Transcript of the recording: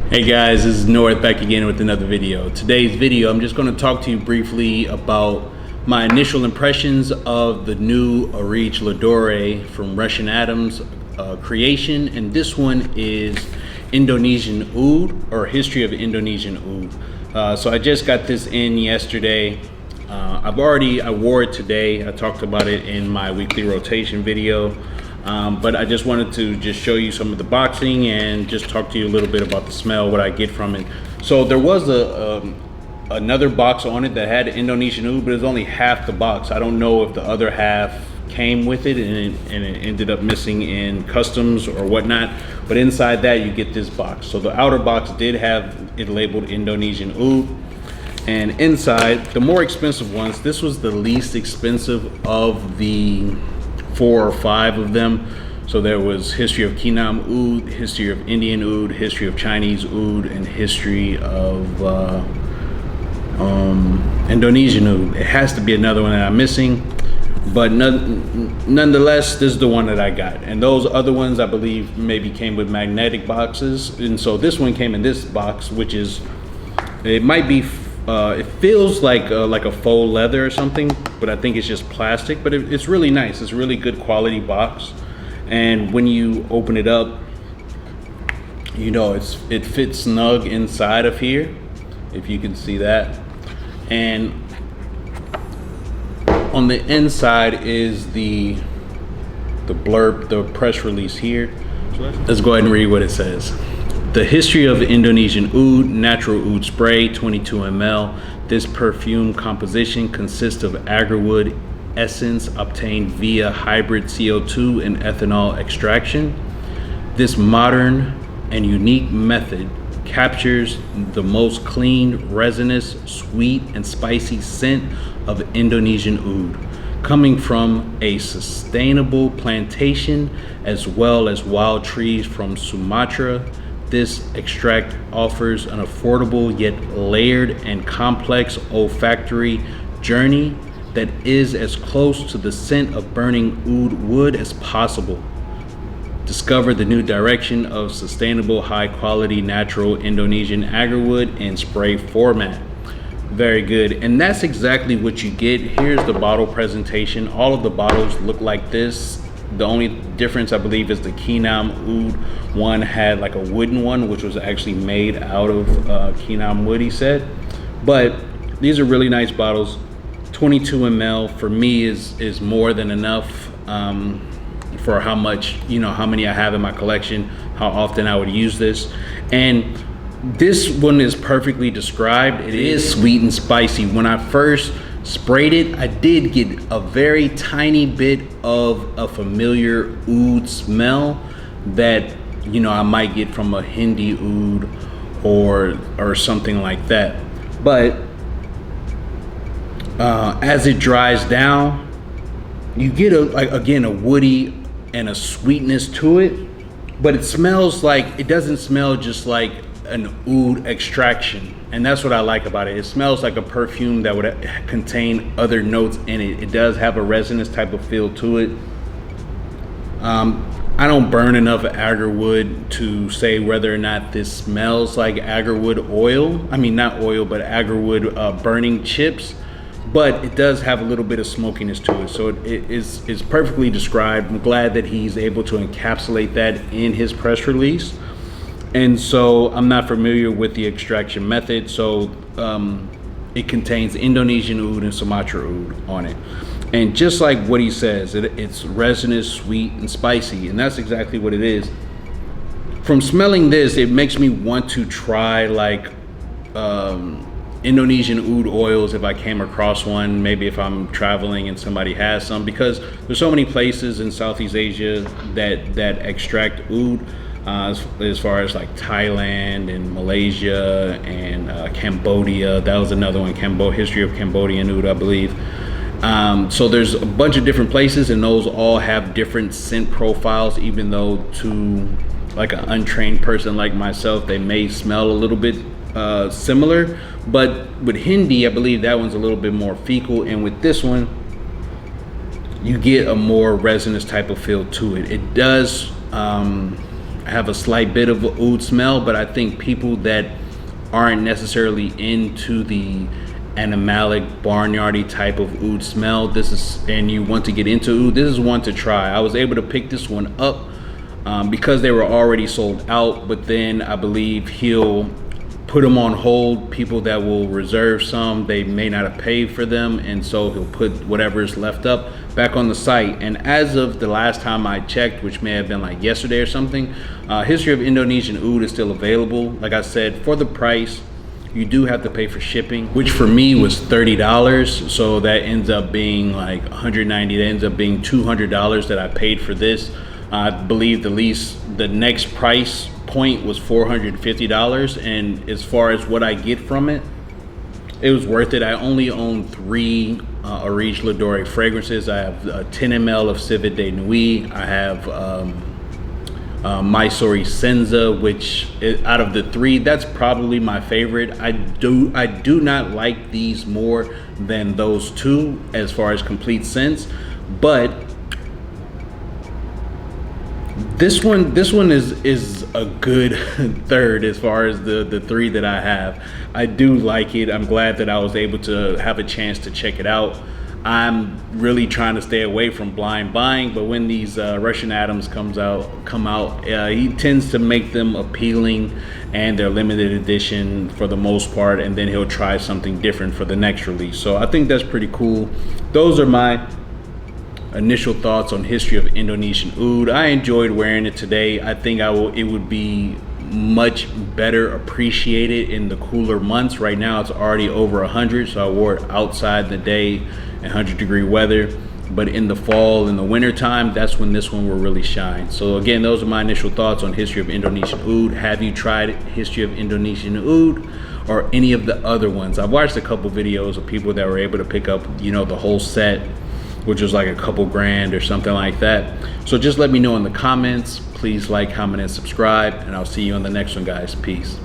Hey guys, this is North back again with another video. Today's video, I'm just going to talk to you briefly about my initial impressions of the new Areej Le Dore from Russian Atoms creation, and this one is Indonesian Oud, or History of Indonesian Oud. So I just got this in yesterday. I wore it today. I talked about it in my weekly rotation video. But I just wanted to just show you some of the boxing and just talk to you a little bit about the smell, what I get from it. So there was another box on it that had Indonesian Oud, but it was only half the box. I don't know if the other half came with it and it ended up missing in customs or whatnot. But inside that you get this box. So the outer box did have it labeled Indonesian Oud. And inside, the more expensive ones, this was the least expensive of the 4 or 5 of them. So there was History of Kinam Oud, History of Indian Oud, History of Chinese Oud, and History of Indonesian Oud. It has to be another one that I'm missing, but nonetheless, this is the one that I got. And those other ones, I believe, maybe came with magnetic boxes. And so this one came in this box, which is, it might be, it feels like a faux leather or something, but I think it's just plastic. But it's really nice. It's a really good quality box, and when you open it up, you know it fits snug inside of here, if you can see that. And on the inside is the blurb, the press release here. Let's go ahead and read what it says. The history of Indonesian Oud, natural oud spray, 22 ml. This perfume composition consists of agarwood essence obtained via hybrid CO2 and ethanol extraction. This modern and unique method captures the most clean, resinous, sweet, and spicy scent of Indonesian Oud, coming from a sustainable plantation as well as wild trees from Sumatra. This extract offers an affordable yet layered and complex olfactory journey that is as close to the scent of burning oud wood as possible. Discover the new direction of sustainable, high-quality, natural Indonesian agarwood in spray format. Very good, and that's exactly what you get. Here's the bottle presentation. All of the bottles look like this. The only difference, I believe, is the Kinam Oud one had like a wooden one, which was actually made out of Kinam wood, he said. But these are really nice bottles. 22 ml for me is more than enough for how much, how many I have in my collection, how often I would use this. And this one is perfectly described. It is sweet and spicy. When I first sprayed it, I did get a very tiny bit of a familiar oud smell that I might get from a Hindi oud or something like that. But as it dries down, you get a woody and a sweetness to it, but it smells like, it doesn't smell just like an oud extraction. And that's what I like about it. It smells like a perfume that would contain other notes in it. It does have a resinous type of feel to it. I don't burn enough agarwood to say whether or not this smells like agarwood oil. I mean, not oil, but agarwood burning chips. But it does have a little bit of smokiness to it. So it is perfectly described. I'm glad that he's able to encapsulate that in his press release. And so I'm not familiar with the extraction method. So it contains Indonesian Oud and Sumatra Oud on it. And just like what he says, it's resinous, sweet, and spicy. And that's exactly what it is. From smelling this, it makes me want to try like Indonesian oud oils if I came across one, maybe if I'm traveling and somebody has some, because there's so many places in Southeast Asia that extract oud. As far as like Thailand and Malaysia and Cambodia. That was another one, History of Cambodian Oud, I believe. So there's a bunch of different places, and those all have different scent profiles, even though to like an untrained person like myself, they may smell a little bit similar. But with Hindi, I believe that one's a little bit more fecal, and with this one, you get a more resinous type of feel to it. It does have a slight bit of an oud smell, but I think people that aren't necessarily into the animalic barnyardy type of oud smell, and you want to get into oud, this is one to try. I was able to pick this one up because they were already sold out, but then I believe he'll put them on hold. People that will reserve some, they may not have paid for them, and so he'll put whatever is left up back on the site. And as of the last time I checked, which may have been like yesterday or something, History of Indonesian Oud is still available. Like I said, for the price, you do have to pay for shipping, which for me was $30. So that ends up being like $190. That ends up being $200 that I paid for this. I believe the next price point was $450, and as far as what I get from it, it was worth it. I only own 3 Areej Le Dore fragrances. I have 10 ml of Civet de Nuit. I have Mysore Senza, which out of the 3, that's probably my favorite. I do not like these more than those 2 as far as complete scents, but this one is a good third as far as the 3 that I have. I do like it. I'm glad that I was able to have a chance to check it out. I'm really trying to stay away from blind buying, but when these Russian Adams come out, he tends to make them appealing, and they're limited edition for the most part, and then he'll try something different for the next release. So I think that's pretty cool. Those are my initial thoughts on History of Indonesian Oud. I enjoyed wearing it today. I think it would be much better appreciated in the cooler months. Right now it's already over 100, so I wore it outside in the day in 100-degree weather. But in the fall, in the winter time, that's when this one will really shine. So again, those are my initial thoughts on History of Indonesian Oud. Have you tried History of Indonesian Oud or any of the other ones? I've watched a couple videos of people that were able to pick up, the whole set, which was like a couple grand or something like that. So just let me know in the comments. Please like, comment, and subscribe, and I'll see you on the next one, guys. Peace.